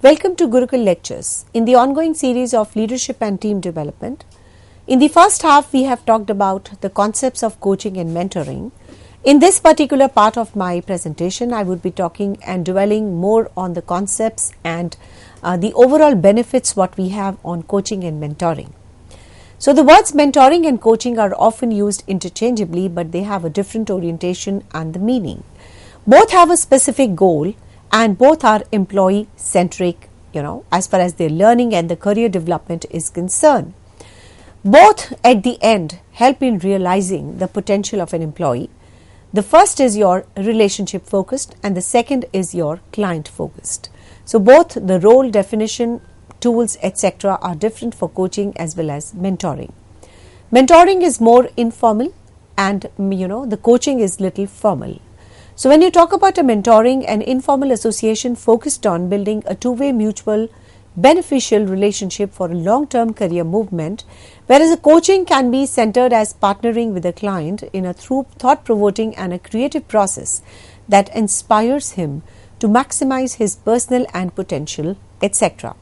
Welcome to Gurukul Lectures in the ongoing series of leadership and team development. In the first half, we have talked about the concepts of coaching and mentoring. In this particular part of my presentation, I would be talking and dwelling more on the concepts and the overall benefits what we have on coaching and mentoring. So the words mentoring and coaching are often used interchangeably, but they have a different orientation and the meaning. Both have a specific goal and both are employee centric, as far as their learning and the career development is concerned. Both at the end help in realizing the potential of an employee. The first is your relationship focused and the second is your client focused. So both the role definition, tools, etc. are different for coaching as well as mentoring. Mentoring is more informal and the coaching is little formal. So when you talk about a mentoring, an informal association focused on building a two-way mutual beneficial relationship for a long-term career movement, whereas a coaching can be centered as partnering with a client in a thought-provoking and a creative process that inspires him to maximize his personal and potential, etc.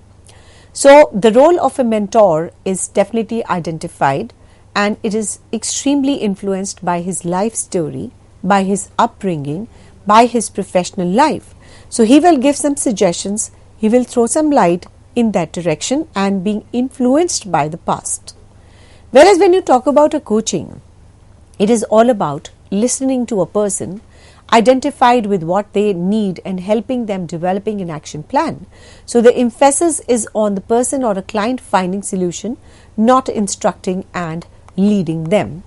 So the role of a mentor is definitely identified and it is extremely influenced by his life story, by his upbringing, by his professional life. So he will give some suggestions, he will throw some light in that direction and being influenced by the past. Whereas when you talk about a coaching, it is all about listening to a person, identified with what they need and helping them developing an action plan. So the emphasis is on the person or a client finding solution, not instructing and leading them.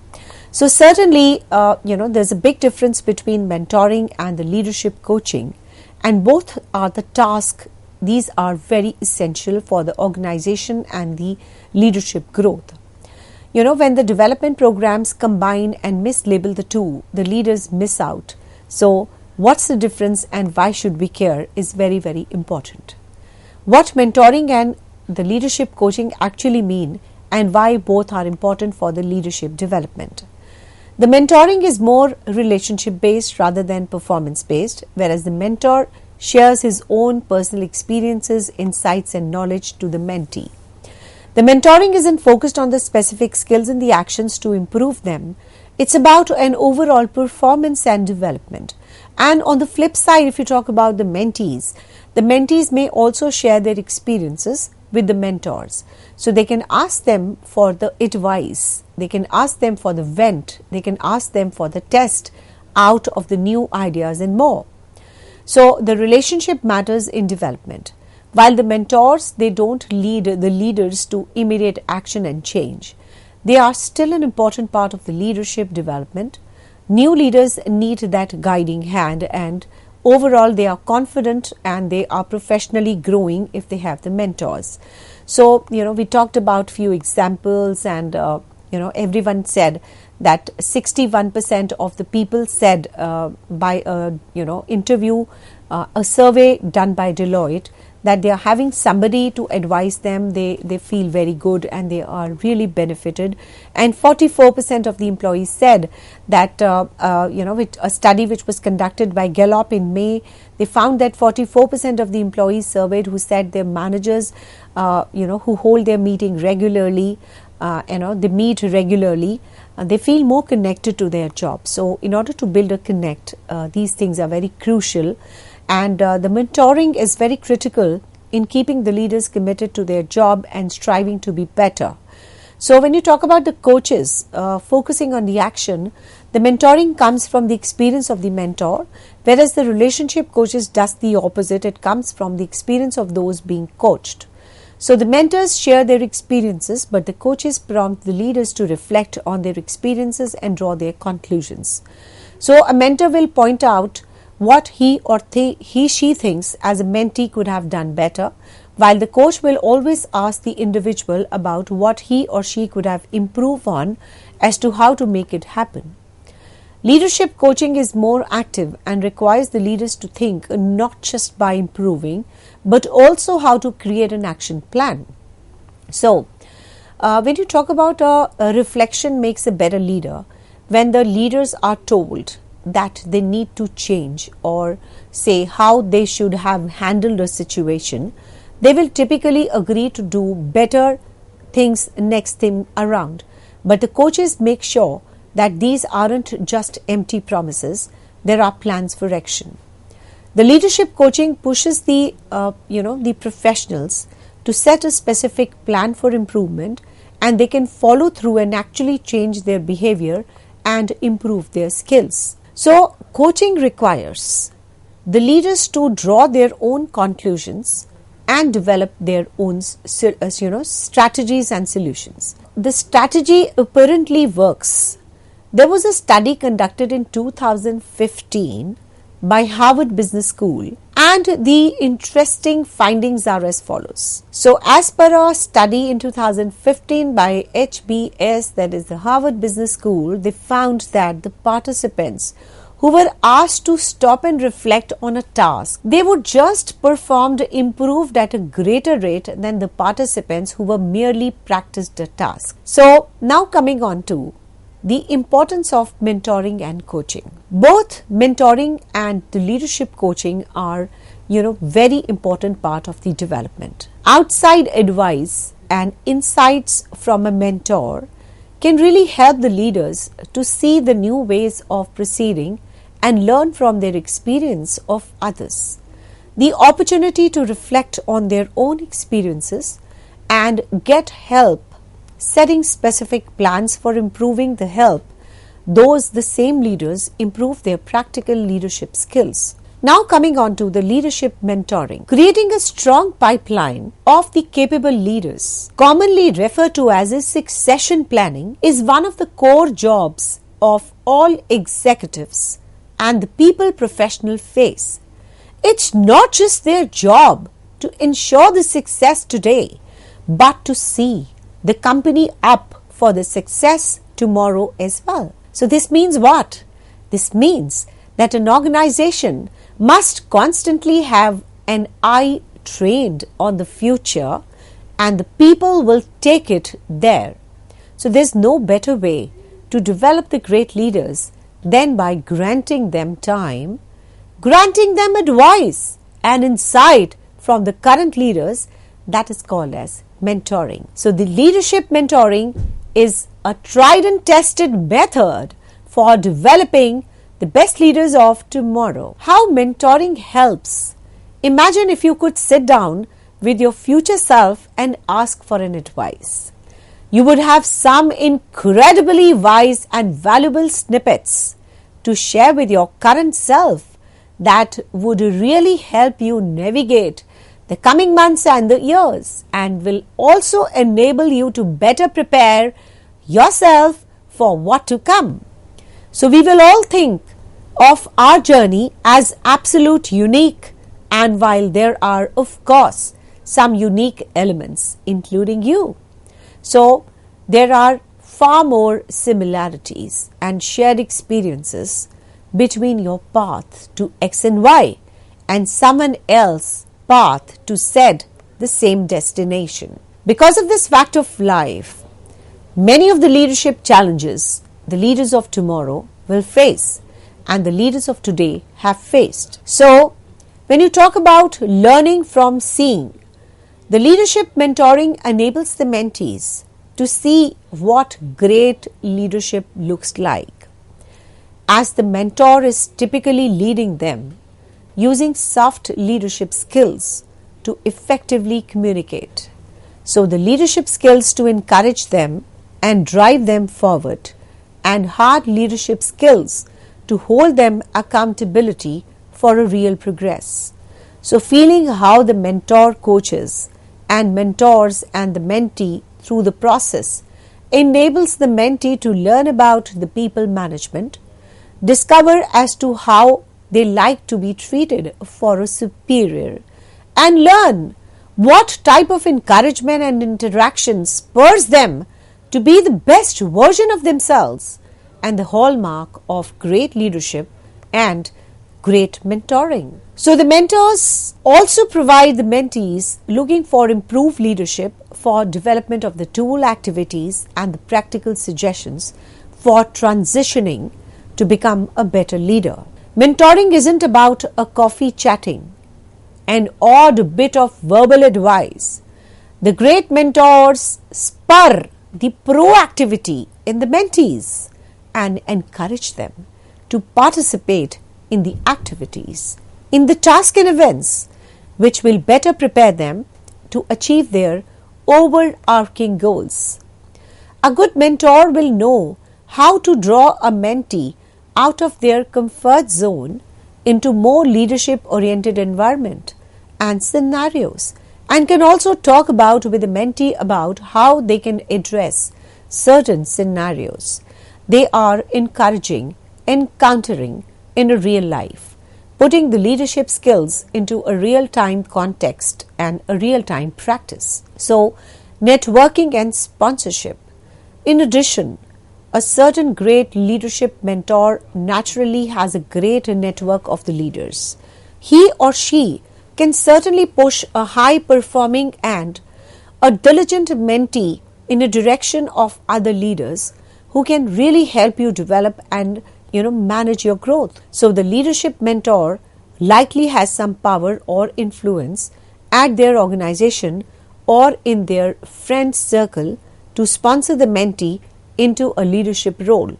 So certainly, there's a big difference between mentoring and the leadership coaching, and both are the task. These are very essential for the organization and the leadership growth. When the development programs combine and mislabel the two, the leaders miss out. So what's the difference and why should we care is very, very important. What mentoring and the leadership coaching actually mean and why both are important for the leadership development. The mentoring is more relationship based rather than performance based, whereas the mentor shares his own personal experiences, insights and knowledge to the mentee. The mentoring isn't focused on the specific skills and the actions to improve them. It's about an overall performance and development. And on the flip side, if you talk about the mentees may also share their experiences with the mentors. So they can ask them for the advice, they can ask them for the vent, they can ask them for the test out of the new ideas and more. So the relationship matters in development. While the mentors, they don't lead the leaders to immediate action and change. They are still an important part of the leadership development. New leaders need that guiding hand and overall they are confident and they are professionally growing if they have the mentors. So, we talked about few examples and, everyone said that 61% of the people said by a, interview, a survey done by Deloitte that they are having somebody to advise them, they feel very good and they are really benefited. And 44% of the employees said that, with a study which was conducted by Gallup in May, they found that 44% of the employees surveyed who said their managers, who hold their meeting regularly, they meet regularly, they feel more connected to their job. So in order to build a connect, these things are very crucial. And the mentoring is very critical in keeping the leaders committed to their job and striving to be better. So when you talk about the coaches focusing on the action, the mentoring comes from the experience of the mentor, whereas the relationship coaches does the opposite. It comes from the experience of those being coached. So the mentors share their experiences, but the coaches prompt the leaders to reflect on their experiences and draw their conclusions. So a mentor will point out what he or she thinks as a mentee could have done better, while the coach will always ask the individual about what he or she could have improved on as to how to make it happen. Leadership coaching is more active and requires the leaders to think not just by improving, but also how to create an action plan. So, when you talk about a reflection makes a better leader, when the leaders are told that they need to change or say how they should have handled a situation, they will typically agree to do better things next time around. But the coaches make sure that these aren't just empty promises, there are plans for action. The leadership coaching pushes the professionals to set a specific plan for improvement, and they can follow through and actually change their behavior and improve their skills. So coaching requires the leaders to draw their own conclusions and develop their own strategies and solutions. The strategy apparently works. There was a study conducted in 2015 by Harvard Business School, and the interesting findings are as follows. So as per a study in 2015 by HBS, that is the Harvard Business School, they found that the participants who were asked to stop and reflect on a task, they would just performed improved at a greater rate than the participants who were merely practiced the task. So now coming on to the importance of mentoring and coaching. Both mentoring and the leadership coaching are, very important part of the development. Outside advice and insights from a mentor can really help the leaders to see the new ways of proceeding and learn from their experience of others. The opportunity to reflect on their own experiences and get help setting specific plans for improving the help those the same leaders improve their practical leadership skills. Now coming on to the leadership mentoring. Creating a strong pipeline of the capable leaders, commonly referred to as a succession planning, is one of the core jobs of all executives and the people professional face. It's not just their job to ensure the success today, but to see the company up for the success tomorrow as well. So this means what? This means that an organization must constantly have an eye trained on the future, and the people will take it there. So there's no better way to develop the great leaders than by granting them time, granting them advice and insight from the current leaders. That is called as mentoring. So the leadership mentoring is a tried and tested method for developing the best leaders of tomorrow. How mentoring helps? Imagine if you could sit down with your future self and ask for an advice. You would have some incredibly wise and valuable snippets to share with your current self that would really help you navigate the coming months and the years, and will also enable you to better prepare yourself for what to come. So we will all think of our journey as absolute unique, and while there are of course some unique elements including you, so there are far more similarities and shared experiences between your path to X and Y and someone else's path to said the same destination. Because of this fact of life, many of the leadership challenges the leaders of tomorrow will face and the leaders of today have faced. So when you talk about learning from seeing, the leadership mentoring enables the mentees to see what great leadership looks like, as the mentor is typically leading them using soft leadership skills to effectively communicate. So the leadership skills to encourage them and drive them forward, and hard leadership skills to hold them accountability for a real progress. So feeling how the mentor coaches and mentors and the mentee through the process enables the mentee to learn about the people management, discover as to how they like to be treated for a superior, and learn what type of encouragement and interaction spurs them to be the best version of themselves, and the hallmark of great leadership and great mentoring. So the mentors also provide the mentees looking for improved leadership for development of the tool activities and the practical suggestions for transitioning to become a better leader. Mentoring isn't about a coffee chatting an odd bit of verbal advice, the great mentors spur the proactivity in the mentees and encourage them to participate in the activities, in the tasks and events which will better prepare them to achieve their overarching goals. A good mentor will know how to draw a mentee out of their comfort zone into more leadership-oriented environment and scenarios, and can also talk about with the mentee about how they can address certain scenarios they are encountering in a real life, putting the leadership skills into a real-time context and a real-time practice. So, networking and sponsorship. In addition, a certain great leadership mentor naturally has a great network of the leaders. He or she can certainly push a high-performing and a diligent mentee in a direction of other leaders who can really help you develop and manage your growth. So the leadership mentor likely has some power or influence at their organization or in their friend circle to sponsor the mentee into a leadership role.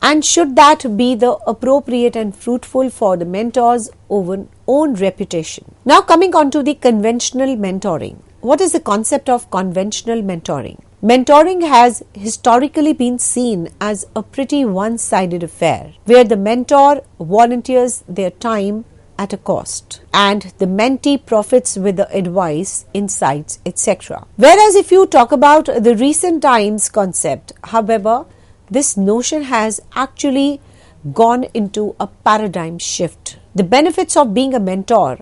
And should that be the appropriate and fruitful for the mentor's own reputation. Now coming on to the conventional mentoring. What is the concept of conventional mentoring? Mentoring has historically been seen as a pretty one-sided affair, where the mentor volunteers their time at a cost and the mentee profits with the advice, insights, etc. Whereas if you talk about the recent times concept, however, this notion has actually gone into a paradigm shift. The benefits of being a mentor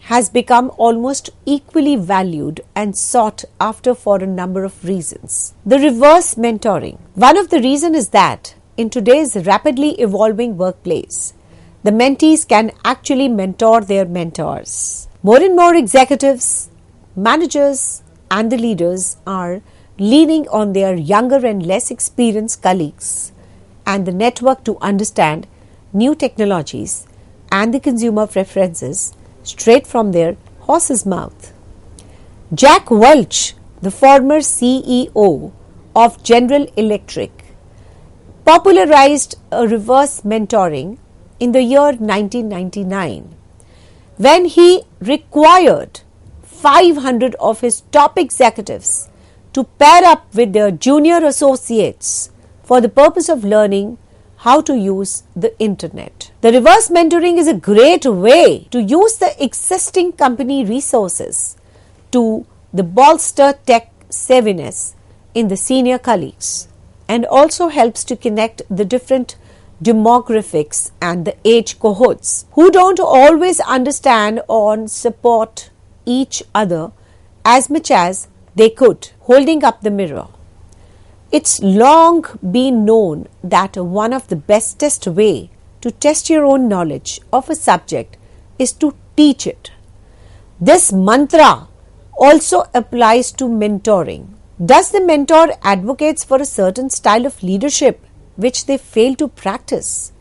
has become almost equally valued and sought after for a number of reasons. The reverse mentoring. One of the reasons is that in today's rapidly evolving workplace, the mentees can actually mentor their mentors. More and more executives, managers, and the leaders are leaning on their younger and less experienced colleagues and the network to understand new technologies and the consumer preferences straight from their horse's mouth. Jack Welch, the former CEO of General Electric, popularized a reverse mentoring in the year 1999 when he required 500 of his top executives to pair up with their junior associates for the purpose of learning how to use the internet. The reverse mentoring is a great way to use the existing company resources to bolster tech savviness in the senior colleagues and also helps to connect the different demographics and the age cohorts who don't always understand or support each other as much as they could, holding up the mirror. It's long been known that one of the bestest way to test your own knowledge of a subject is to teach it. This mantra also applies to mentoring. Does the mentor advocates for a certain style of leadership which they fail to practice?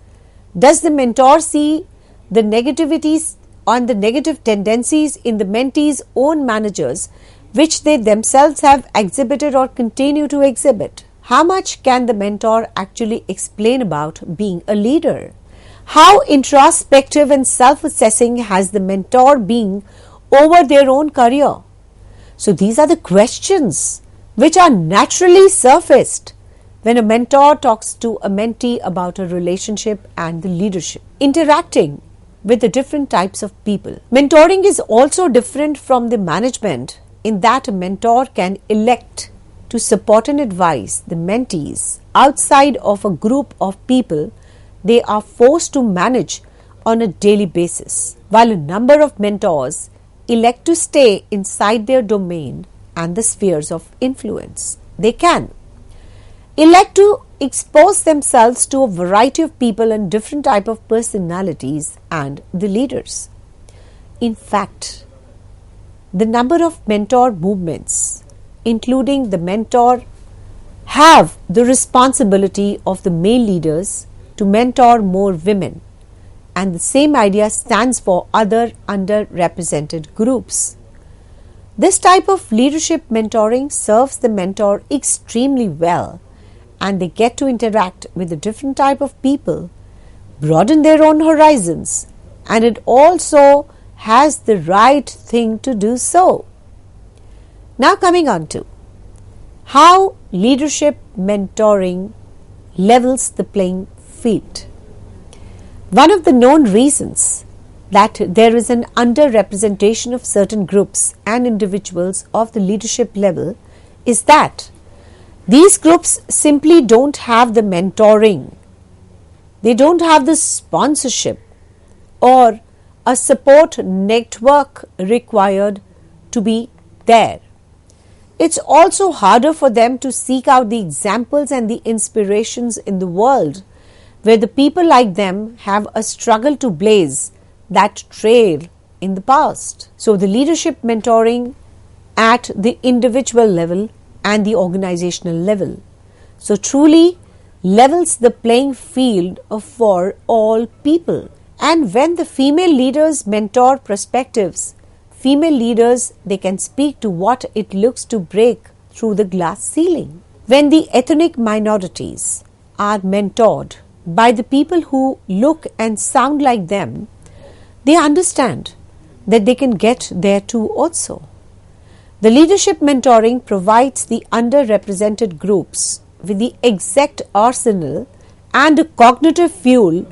Does the mentor see the negativities and the negative tendencies in the mentee's own managers which they themselves have exhibited or continue to exhibit? How much can the mentor actually explain about being a leader? How introspective and self-assessing has the mentor been over their own career? So these are the questions which are naturally surfaced when a mentor talks to a mentee about a relationship and the leadership. Interacting with the different types of people. Mentoring is also different from the management in that a mentor can elect to support and advise the mentees outside of a group of people they are forced to manage on a daily basis, while a number of mentors elect to stay inside their domain and the spheres of influence. They can elect to expose themselves to a variety of people and different type of personalities and the leaders. In fact, the number of mentor movements, including the mentor, have the responsibility of the male leaders to mentor more women and the same idea stands for other underrepresented groups. This type of leadership mentoring serves the mentor extremely well, and they get to interact with a different type of people, broaden their own horizons, and it also has the right thing to do so. Now coming on to how leadership mentoring levels the playing field. One of the known reasons that there is an underrepresentation of certain groups and individuals of the leadership level is that these groups simply don't have the mentoring, they don't have the sponsorship or a support network required to be there. It's also harder for them to seek out the examples and the inspirations in the world where the people like them have a struggle to blaze that trail in the past. So the leadership mentoring at the individual level and the organizational level, so truly levels the playing field for all people. And when the female leaders mentor prospectives, female leaders, they can speak to what it looks to break through the glass ceiling. When the ethnic minorities are mentored by the people who look and sound like them, they understand that they can get there too also. The leadership mentoring provides the underrepresented groups with the exact arsenal and the cognitive fuel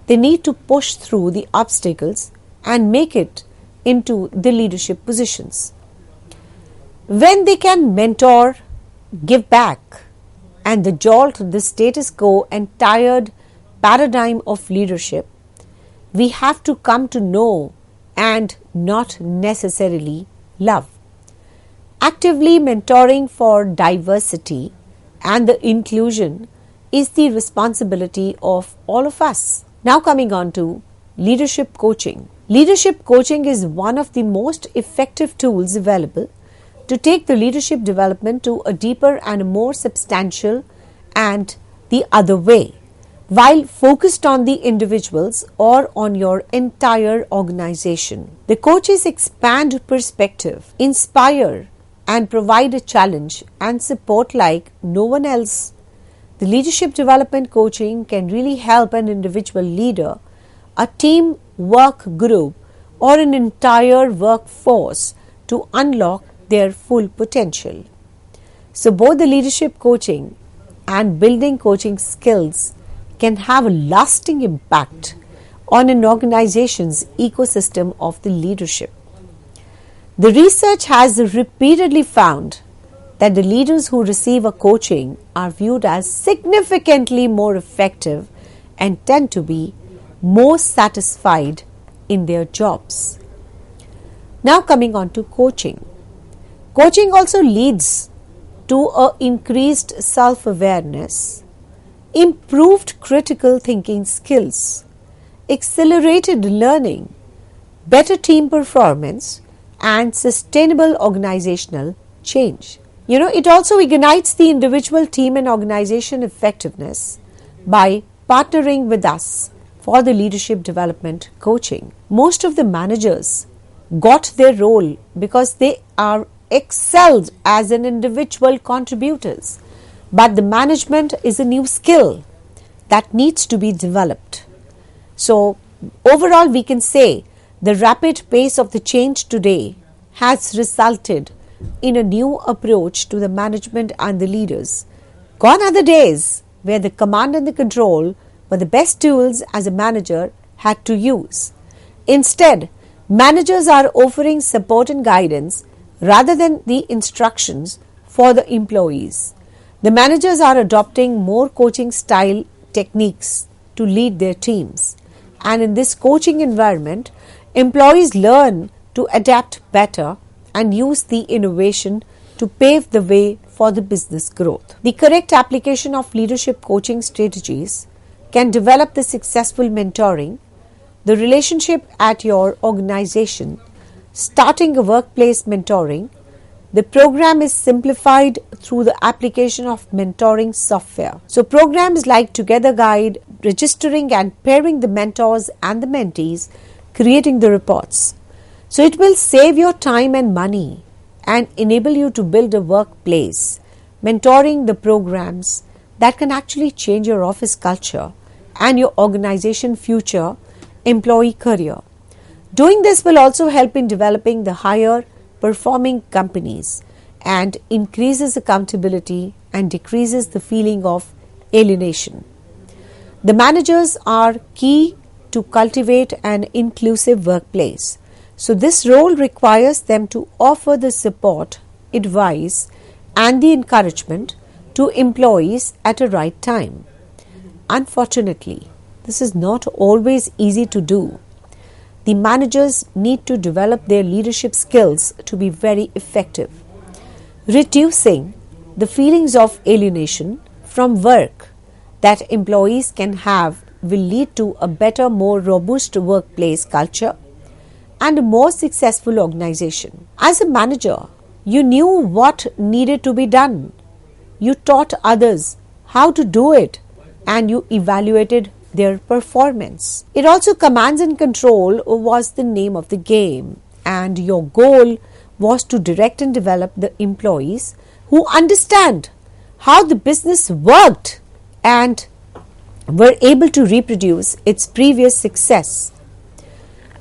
they need to push through the obstacles and make it into the leadership positions. When they can mentor, give back, and the jolt the status quo and tired paradigm of leadership, we have to come to know and not necessarily love. Actively mentoring for diversity and the inclusion is the responsibility of all of us. Now coming on to leadership coaching. Leadership coaching is one of the most effective tools available to take the leadership development to a deeper and a more substantial and the other way, while focused on the individuals or on your entire organization. The coaches expand perspective, inspire, and provide a challenge and support like no one else. The leadership development coaching can really help an individual leader, a team work group, or an entire workforce to unlock their full potential. So both the leadership coaching and building coaching skills can have a lasting impact on an organization's ecosystem of the leadership. The research has repeatedly found that the leaders who receive a coaching are viewed as significantly more effective and tend to be more satisfied in their jobs. Now coming on to coaching. Coaching also leads to an increased self-awareness, improved critical thinking skills, accelerated learning, better team performance, and sustainable organizational change. It also ignites the individual, team, and organization effectiveness by partnering with us for the leadership development coaching. Most of the managers got their role because they are excelled as an individual contributors, but the management is a new skill that needs to be developed. So overall we can say the rapid pace of the change today has resulted in a new approach to the management and the leaders. Gone are the days where the command and the control were the best tools as a manager had to use. Instead, managers are offering support and guidance rather than the instructions for the employees. The managers are adopting more coaching style techniques to lead their teams. And in this coaching environment, employees learn to adapt better and use the innovation to pave the way for the business growth. The correct application of leadership coaching strategies can develop the successful mentoring, the relationship at your organization, starting a workplace mentoring, The program is simplified through the application of mentoring software. So programs like Together Guide, registering and pairing the mentors and the mentees, creating the reports. So it will save your time and money and enable you to build a workplace, mentoring the programs that can actually change your office culture and your organization future employee career. Doing this will also help in developing the higher performing companies and increases accountability and decreases the feeling of alienation. The managers are key to cultivate an inclusive workplace. So this role requires them to offer the support, advice and the encouragement to employees at a right time. Unfortunately, this is not always easy to do. The managers need to develop their leadership skills to be very effective. Reducing the feelings of alienation from work that employees can have will lead to a better, more robust workplace culture and a more successful organization. As a manager, you knew what needed to be done. You taught others how to do it and you evaluated their performance. It also commands and control was the name of the game, and your goal was to direct and develop the employees who understand how the business worked and were able to reproduce its previous success.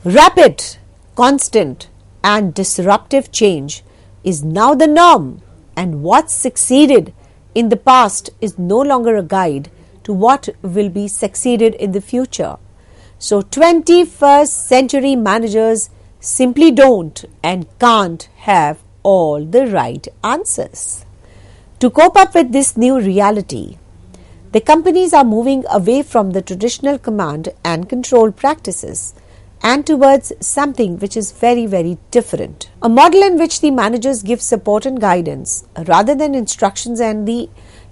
Rapid, constant and disruptive change is now the norm, and what succeeded in the past is no longer a guide to what will be succeeded in the future. So 21st century managers simply don't and can't have all the right answers. To cope up with this new reality, the companies are moving away from the traditional command and control practices and towards something which is very, very different. A model in which the managers give support and guidance rather than instructions, and the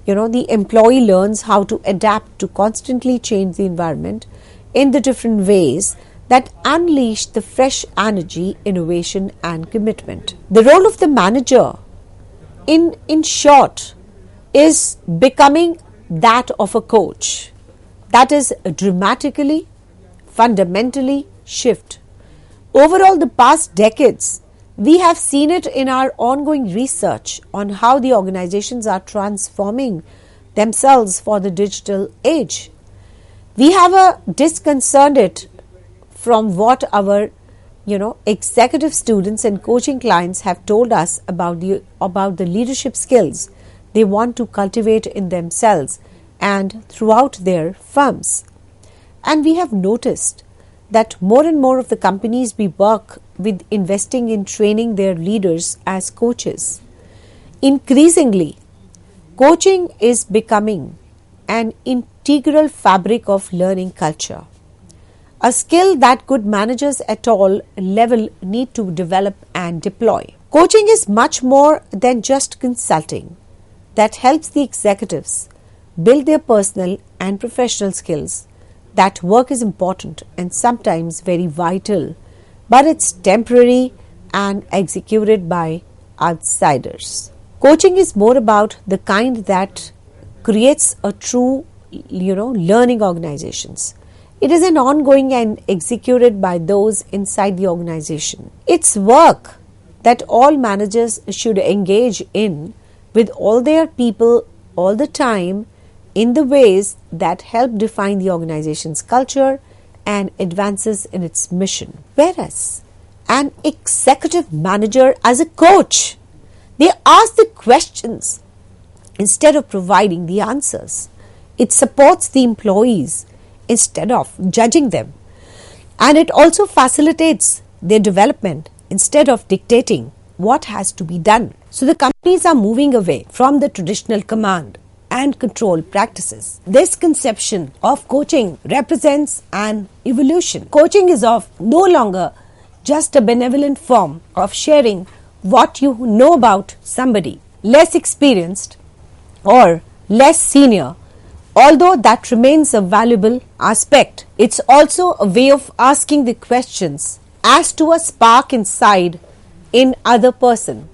employee learns how to adapt to constantly change the environment in the different ways that unleash the fresh energy, innovation and commitment. The role of the manager in short is becoming that of a coach. That is dramatically, fundamentally shift. Overall, the past decades, we have seen it in our ongoing research on how the organizations are transforming themselves for the digital age. We have a disconcerted it from what our executive students and coaching clients have told us about the leadership skills they want to cultivate in themselves and throughout their firms. And we have noticed that more and more of the companies we work with investing in training their leaders as coaches. Increasingly, coaching is becoming an integral fabric of learning culture, a skill that good managers at all level need to develop and deploy. Coaching is much more than just consulting that helps the executives build their personal and professional skills. That work is important and sometimes very vital, but it's temporary and executed by outsiders. Coaching is more about the kind that creates a true, learning organizations. It is an ongoing and executed by those inside the organization. It's work that all managers should engage in with all their people all the time in the ways that help define the organization's culture and advances in its mission. Whereas an executive manager as a coach, they ask the questions instead of providing the answers. It supports the employees instead of judging them. And it also facilitates their development instead of dictating what has to be done. So the companies are moving away from the traditional command and control practices. This conception of coaching represents an evolution. Coaching is no longer just a benevolent form of sharing what you know about somebody less experienced or less senior. Although that remains a valuable aspect, it's also a way of asking the questions as to a spark inside in other person.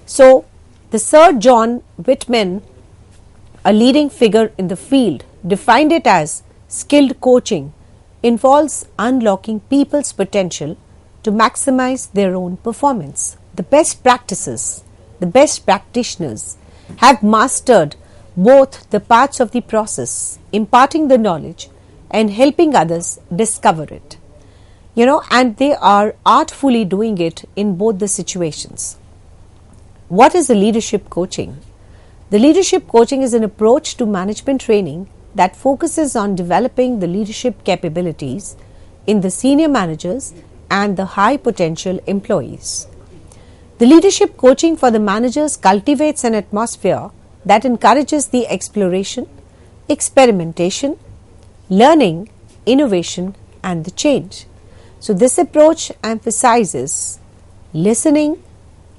So the Sir John Whitman, a leading figure in the field, defined it as skilled coaching involves unlocking people's potential to maximize their own performance. The best practices, the best practitioners have mastered both the parts of the process, imparting the knowledge and helping others discover it. And they are artfully doing it in both the situations. What is the leadership coaching? The leadership coaching is an approach to management training that focuses on developing the leadership capabilities in the senior managers and the high potential employees. The leadership coaching for the managers cultivates an atmosphere that encourages the exploration, experimentation, learning, innovation, and the change. So this approach emphasizes listening,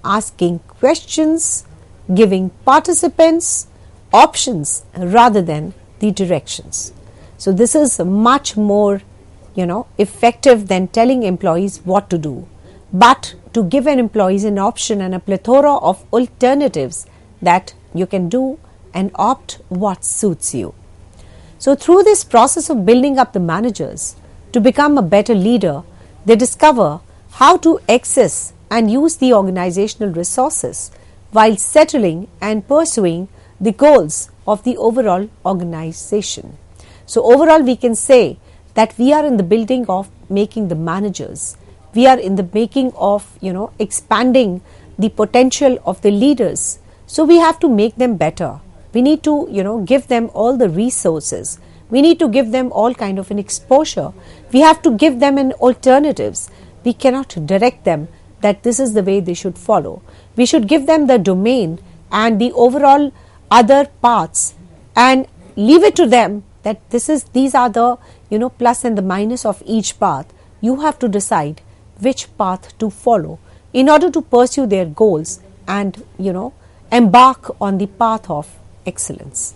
asking questions, giving participants options rather than the directions. So this is much more, effective than telling employees what to do, but to give an employees an option and a plethora of alternatives that you can do and opt what suits you. So through this process of building up the managers to become a better leader, they discover how to access and use the organizational resources while settling and pursuing the goals of the overall organization. So overall we can say that we are in the building of making the managers. We are in the making of, expanding the potential of the leaders. So we have to make them better. We need to, give them all the resources. We need to give them all kind of an exposure. We have to give them an alternatives. We cannot direct them that this is the way they should follow. We should give them the domain and the overall other paths and leave it to them that these are the, plus and the minus of each path. You have to decide which path to follow in order to pursue their goals and, embark on the path of excellence.